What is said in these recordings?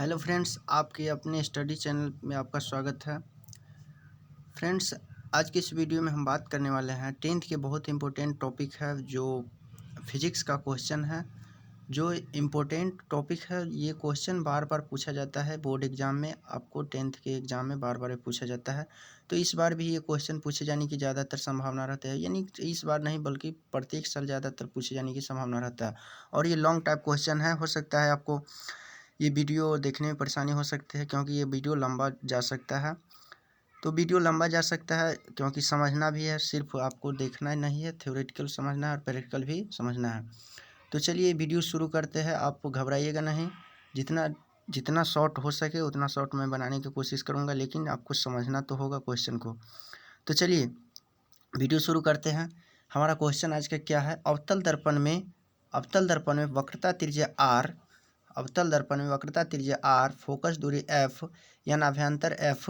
Hello friends, आपके अपने study channel में आपका स्वागत है। फ्रेंड्स, आज की इस वीडियो में हम बात करने वाले हैं टेंथ के बहुत इंपॉर्टेंट टॉपिक है जो फिजिक्स का क्वेश्चन है। जो इम्पोर्टेंट टॉपिक है, ये क्वेश्चन बार बार पूछा जाता है बोर्ड एग्जाम में। आपको टेंथ के एग्ज़ाम में बार बार पूछा जाता है, तो इस बार भी ये क्वेश्चन पूछे जाने की ज़्यादातर संभावना रहता है। यानी इस बार नहीं बल्कि प्रत्येक साल ज़्यादातर पूछे जाने की संभावना रहता है। और ये लॉन्ग टाइप क्वेश्चन है। हो सकता है आपको ये वीडियो देखने में परेशानी हो सकती है क्योंकि ये वीडियो लंबा जा सकता है। तो वीडियो लंबा जा सकता है क्योंकि समझना भी है, सिर्फ आपको देखना ही नहीं है, थ्योरेटिकल समझना है और प्रैक्टिकल भी समझना है। तो चलिए वीडियो शुरू करते हैं। आप घबराइएगा नहीं, जितना जितना शॉर्ट हो सके उतना शॉर्ट मैं बनाने की कोशिश करूँगा, लेकिन आपको समझना तो होगा क्वेश्चन को। तो चलिए वीडियो शुरू करते हैं। हमारा क्वेश्चन आज का क्या है? अवतल दर्पण में वक्रता त्रिज्या आर, अवतल दर्पण में वक्रता त्रिज्या आर, फोकस दूरी एफ या नाभ्यंतर एफ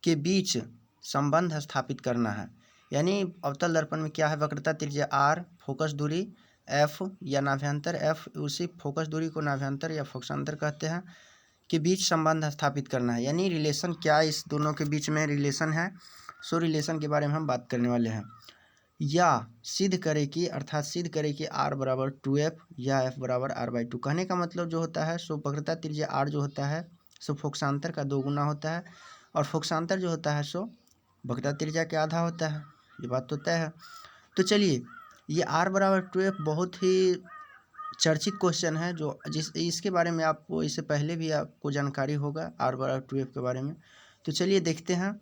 के बीच संबंध स्थापित करना है। यानी अवतल दर्पण में क्या है? वक्रता त्रिज्या आर, फोकस दूरी एफ या नाभ्यंतर एफ, उसी फोकस दूरी को नाभ्यंतर या फोकसांतर कहते हैं, के बीच संबंध स्थापित करना है। यानी रिलेशन क्या इस दोनों के बीच में रिलेशन है, सो रिलेशन के बारे में हम बात करने वाले हैं। या सिद्ध करे कि, अर्थात सिद्ध करे कि r बराबर 2f या f बराबर r/2। कहने का मतलब जो होता है सो वक्रता त्रिज्या r जो होता है सो फोकसांतर का 2 गुना होता है, और फोकसांतर जो होता है सो वक्रता त्रिज्या के आधा होता है। ये बात तो तय है। तो चलिए, ये r बराबर 2f बहुत ही चर्चित क्वेश्चन है, जो इसके बारे में आपको इससे पहले भी आपको जानकारी होगा r बराबर 2f के बारे में। तो चलिए देखते हैं।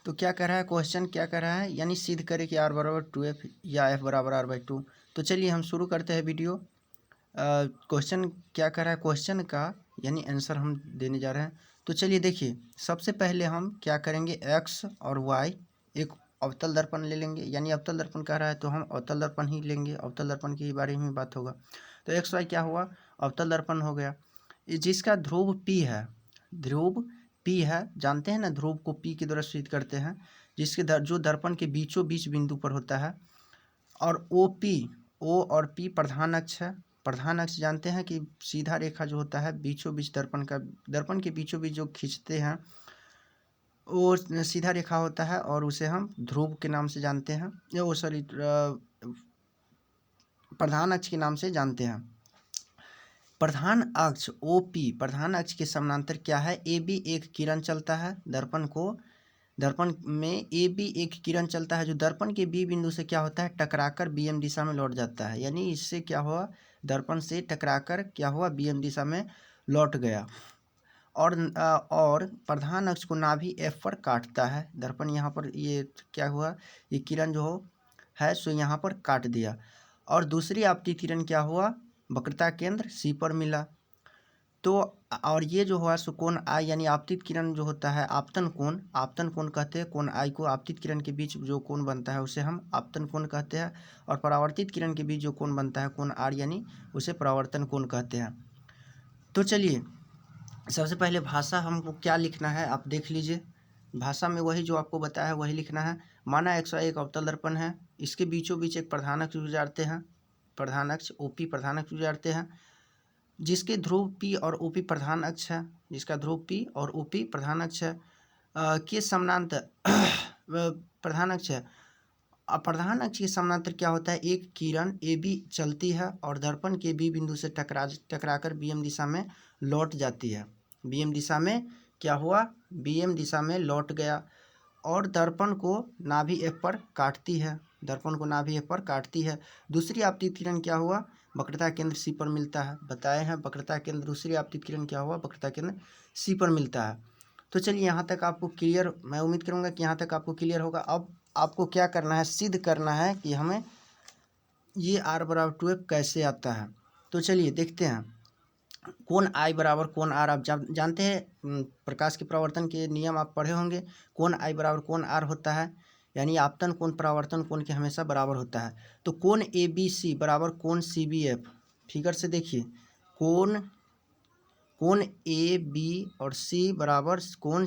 तो क्या कह रहा है क्वेश्चन, क्या कह रहा है? यानी सिद्ध करे कि r बराबर 2f या f बराबर r/2। तो चलिए हम शुरू करते हैं वीडियो। क्वेश्चन क्या कह रहा है, क्वेश्चन का यानी आंसर हम देने जा रहे हैं। तो चलिए देखिए, सबसे पहले हम क्या करेंगे, x और y एक अवतल दर्पण ले लेंगे। यानी अवतल दर्पण कह रहा है तो हम अवतल दर्पण ही लेंगे, अवतल दर्पण के बारे में बात होगा। तो एक्स वाई क्या हुआ, अवतल दर्पण हो गया। जिसका ध्रुव P है, ध्रुव P है, जानते हैं ना, ध्रुव को P की द्वारा सूचित करते हैं, जिसके जो दर्पण के बीचों बीच बिंदु पर होता है। और O और P प्रधान अक्ष है। प्रधान अक्ष जानते हैं कि सीधा रेखा जो होता है बीचों बीच दर्पण के बीचों बीच जो खींचते हैं वो सीधा रेखा होता है, और उसे हम ध्रुव के नाम से जानते हैं, या वो सॉरी प्रधान अक्ष के नाम से जानते हैं। प्रधान अक्ष OP, प्रधान अक्ष के समानांतर क्या है, AB एक किरण चलता है दर्पण में AB एक किरण चलता है, जो दर्पण के B बिंदु से क्या होता है, टकराकर BM दिशा में लौट जाता है। यानी इससे क्या हुआ, दर्पण से टकराकर क्या हुआ, BM दिशा में लौट गया। और प्रधान अक्ष को नाभि F पर काटता है दर्पण। यहाँ पर ये क्या हुआ, ये किरण जो है सो यहाँ पर काट दिया। और दूसरी आपतित किरण क्या हुआ, वक्रता केंद्र C पर मिला। तो और ये जो हुआ सो कोण I, यानी आपतित किरण जो होता है, आपतन कोण कहते हैं कोण I को। आपतित किरण के बीच जो कोण बनता है उसे हम आपतन कोण कहते हैं, और परावर्तित किरण के बीच जो कोण बनता है कोण R, यानी उसे परावर्तन कोण कहते हैं। तो चलिए सबसे पहले भाषा हमको क्या लिखना है, आप देख लीजिए। भाषा में वही जो आपको बताया है वही लिखना है। माना एक अवतल दर्पण है, इसके बीचों बीच एक प्रधान अक्ष गुजारते हैं, प्रधान अक्ष OP प्रधान अक्ष गुजारते हैं, जिसके ध्रुव P और OP प्रधान अक्ष है, जिसका ध्रुव P और OP प्रधान अक्ष है के समानांतर प्रधान अक्ष है। प्रधान अक्ष के समानांतर क्या होता है, एक किरण AB चलती है और दर्पण के B बिंदु से टकराकर BM दिशा में लौट जाती है। BM दिशा में क्या हुआ, BM दिशा में लौट गया, और दर्पण को नाभि F पर काटती है, दर्पण को नाभि F पर काटती है। दूसरी आपतित किरण क्या हुआ, वक्रता केंद्र C पर मिलता है। बताए हैं वक्रता केंद्र, दूसरी आपतित किरण क्या हुआ, वक्रता केंद्र C पर मिलता है। तो चलिए यहाँ तक आपको क्लियर, मैं उम्मीद करूँगा कि यहाँ तक आपको क्लियर होगा। अब आपको क्या करना है, सिद्ध करना है कि हमें ये r बराबर 2f कैसे आता है। तो चलिए देखते हैं। कोण I बराबर कोण R, आप जानते हैं, प्रकाश के परावर्तन के नियम आप पढ़े होंगे। कोण I बराबर कोण R होता है, यानी आपतन कोण परावर्तन कोण के हमेशा बराबर होता है। तो कोण ABC बराबर कोण CBF, फिगर से देखिए, कोण AB और C बराबर कोण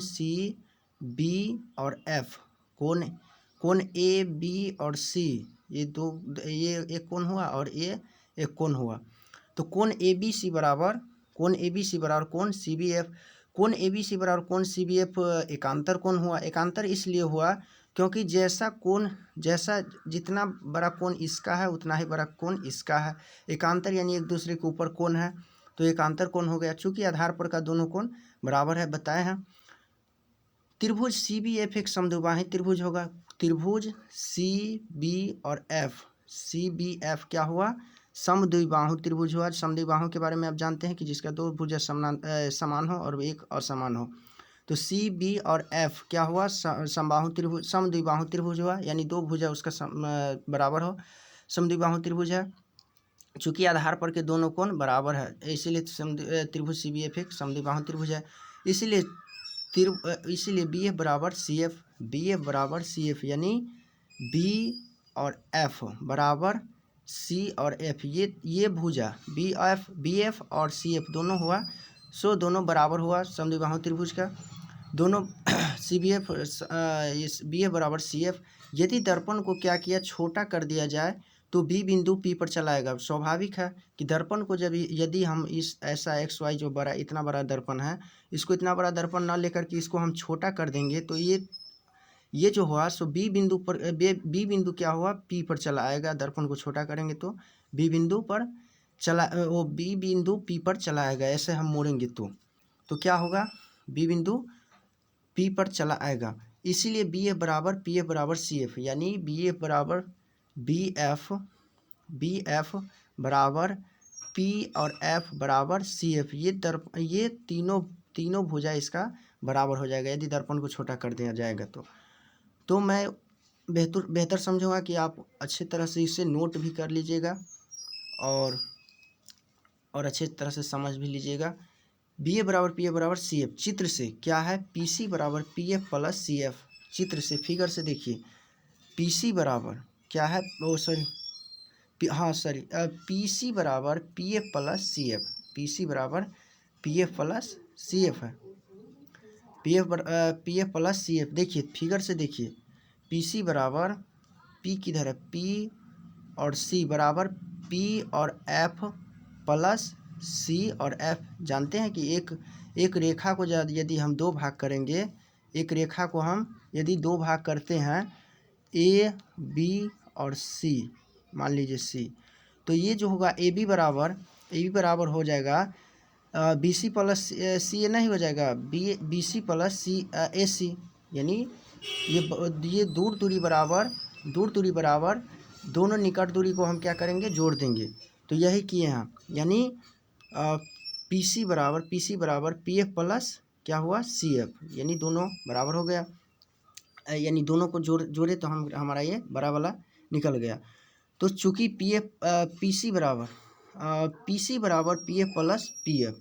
बी और एफ, कोण कोण ए बी और सी, ये दो, ये एक कोण हुआ और ये एक कोण हुआ। तो कोण ए बी सी बराबर कोण सी बी एफ, कोण ए बी सी बराबर कोण सी बी एफ एकांतर कोण हुआ। एकांतर इसलिए हुआ क्योंकि जैसा जितना बड़ा कोण इसका है उतना ही बड़ा कोण इसका है। एकांतर यानी एक दूसरे के ऊपर कोण है, तो एकांतर कोण हो गया। चूंकि आधार पर का दोनों कोण बराबर है, बताए हैं। त्रिभुज सी बी एफ एक समद्विबाही त्रिभुज होगा। त्रिभुज सी बी और एफ, सी बी एफ क्या हुआ, समद्विबाहु त्रिभुज हुआ। समद्विबाहु के बारे में आप जानते हैं कि जिसका दो भुजा समान हो और एक असमान हो। तो सी बी और एफ क्या हुआ, समबाहु त्रिभुज, समद्विबाहु त्रिभुज हुआ, यानी दो भुजा उसका बराबर हो, समद्विबाहु त्रिभुज है। चूंकि आधार पर के दोनों कोण बराबर है, इसीलिए त्रिभुज सी बी एफ एक समद्विबाहु त्रिभुज है। इसीलिए बी एफ बराबर सी एफ, बी एफ बराबर सी एफ, यानी बी और एफ बराबर सी और एफ, ये भुजा बी एफ और सी एफ दोनों हुआ, सो दोनों बराबर हुआ समद्विबाहु त्रिभुज का दोनों। C B F B F बराबर सी एफ। यदि दर्पण को क्या किया, छोटा कर दिया जाए तो बी बिंदु पी पर चला आएगा। स्वाभाविक है कि दर्पण को जब यदि हम इस ऐसा एक्स वाई जो बड़ा इतना बड़ा दर्पण है, इसको इतना बड़ा दर्पण ना लेकर के इसको हम छोटा कर देंगे, तो ये जो हुआ सो बी बिंदु पर बी बिंदु क्या हुआ, पी पर चला आएगा। दर्पण को छोटा करेंगे तो बी बिंदु पर बी बिंदु पी पर चला आएगा। ऐसे हम मोड़ेंगे तो क्या होगा, बी बिंदु पी पर चला आएगा। इसीलिए बी एफ बराबर पी एफ बराबर सी एफ, यानी बी एफ बराबर बी एफ बराबर पी और एफ बराबर सी एफ। ये तीनों भुजा इसका बराबर हो जाएगा यदि दर्पण को छोटा कर दिया जाएगा। तो मैं बेहतर समझूंगा कि आप अच्छी तरह से इसे नोट भी कर लीजिएगा और अच्छी तरह से समझ भी लीजिएगा। बी एफ बराबर पी एफ बराबर सी एफ, चित्र से क्या है, पी सी बराबर P F plus C F. चित्र से फिगर से देखिए, पी सी बराबर क्या है, पी सी बराबर P F plus C F, P C बराबर P F plus C F है, P F plus C F. देखिए फिगर से देखिए, पी सी बराबर पी किधर है, पी और सी बराबर पी और एफ प्लस सी और एफ। जानते हैं कि एक रेखा को यदि हम दो भाग करेंगे, एक रेखा को हम यदि दो भाग करते हैं, ए बी और सी, मान लीजिए सी, तो ये जो होगा ए बी बराबर हो जाएगा बी सी प्लस सी ए नहीं हो जाएगा, बी सी प्लस सी ए सी, यानी ये दूर दूरी बराबर दोनों निकट दूरी को हम क्या करेंगे, जोड़ देंगे। तो यही किए हैं, यानी पी सी बराबर पी एफ प्लस क्या हुआ सी एफ, यानी दोनों बराबर हो गया, यानी दोनों को जोड़े तो हमारा ये बड़ा वाला निकल गया। तो चूँकि पी सी बराबर P F plus P F,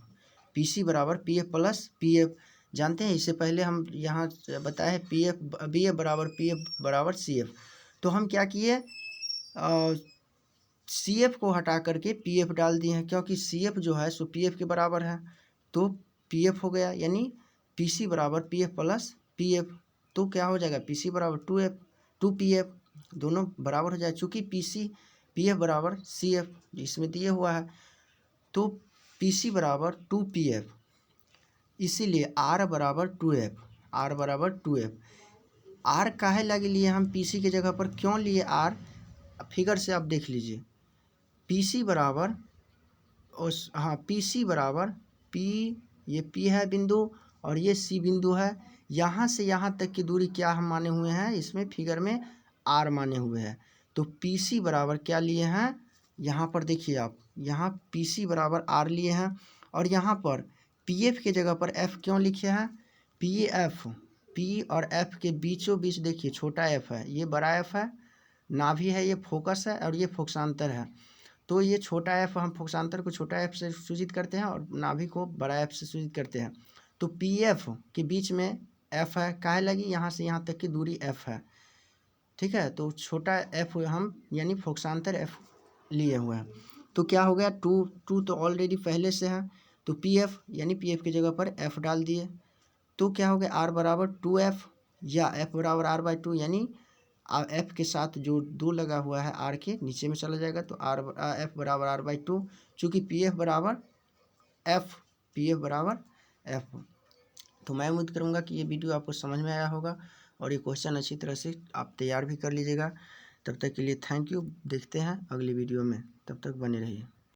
P C बराबर P F plus P F जानते हैं। इससे पहले हम यहाँ बताए बी एफ बराबर पी एफ बराबर सी एफ। तो हम क्या किए, सी एफ को हटा करके पी एफ डाल दिए हैं, क्योंकि सी एफ जो है सो पी एफ के बराबर है, तो पी एफ हो गया, यानी पी सी बराबर P F plus P F. तो क्या हो जाएगा, पी सी बराबर टू पी एफ, दोनों बराबर हो जाए। चूँकि पी एफ बराबर सी एफ इसमें दिए हुआ है, तो पी सी बराबर टू पी एफ, इसीलिए आर बराबर टू एफ। आर काहे लगे लिए हम पी सी के जगह पर, क्यों लिए आर, फिगर से आप देख लीजिए। पी सी बराबर पी सी बराबर ये पी है बिंदु और ये सी बिंदु है, यहाँ से यहाँ तक की दूरी क्या हम माने हुए हैं, इसमें फिगर में आर माने हुए हैं। तो पी सी बराबर क्या लिए हैं, यहाँ पर देखिए आप, यहाँ पी सी बराबर आर लिए हैं, और यहाँ पर पी एफ के जगह पर एफ क्यों लिखे हैं, पी और एफ के बीचों बीच देखिए छोटा एफ है, ये बड़ा एफ है, नाभि है, ये फोकस है और ये फोकसांतर है। तो ये छोटा एफ, हम फोकसांतर को छोटा एफ से सूचित करते हैं और नाभि को बड़ा एफ से सूचित करते हैं। तो पी एफ के बीच में एफ है, काहे लगी, यहाँ से यहाँ तक की दूरी एफ है, ठीक है। तो छोटा एफ हम यानी फोकसांतर एफ लिए हुए हैं। तो क्या हो गया, टू तो ऑलरेडी पहले से है, तो पी एफ यानी पी एफ की जगह पर एफ डाल दिए। तो क्या हो गया, आर बराबर 2f या f बराबर r बाई 2, यानी f के साथ जो 2 लगा हुआ है r के नीचे में चला जाएगा, तो f बराबर r बाई 2, चूँकि pf बराबर f। तो मैं उम्मीद करूँगा कि ये वीडियो आपको समझ में आया होगा और ये क्वेश्चन अच्छी तरह से आप तैयार भी कर लीजिएगा। तब तक के लिए थैंक यू। देखते हैं अगली वीडियो में, तब तक बने रहिए।